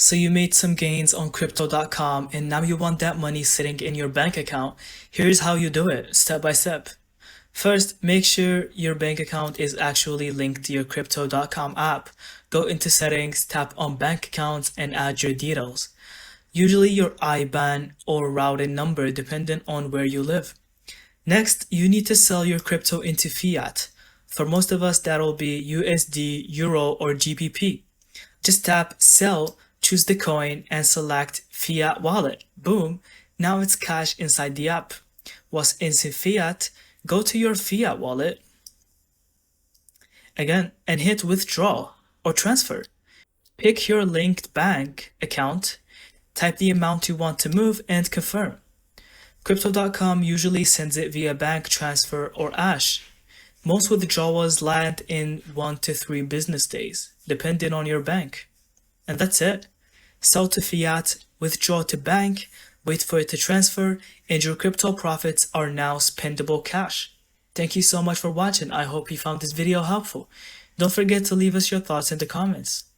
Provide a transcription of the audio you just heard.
So you made some gains on crypto.com and now you want that money sitting in your bank account. Here's how you do it, step by step. First, make sure your bank account is actually linked to your crypto.com app. Go into settings, tap on bank accounts and add your details. Usually your IBAN or routing number depending on where you live. Next, you need to sell your crypto into fiat. For most of us, that'll be USD, Euro, or GBP. Just tap Sell, choose the coin, and select Fiat Wallet. Boom! Now it's cash inside the app. Once it's in fiat, go to your fiat wallet again and hit Withdraw or Transfer. Pick your linked bank account, type the amount you want to move, and confirm. Crypto.com usually sends it via bank transfer or Ash. Most withdrawals land in 1 to 3 business days, depending on your bank. And that's it. Sell to fiat, withdraw to bank, wait for it to transfer, and your crypto profits are now spendable cash. Thank you so much for watching. I hope you found this video helpful. Don't forget to leave us your thoughts in the comments.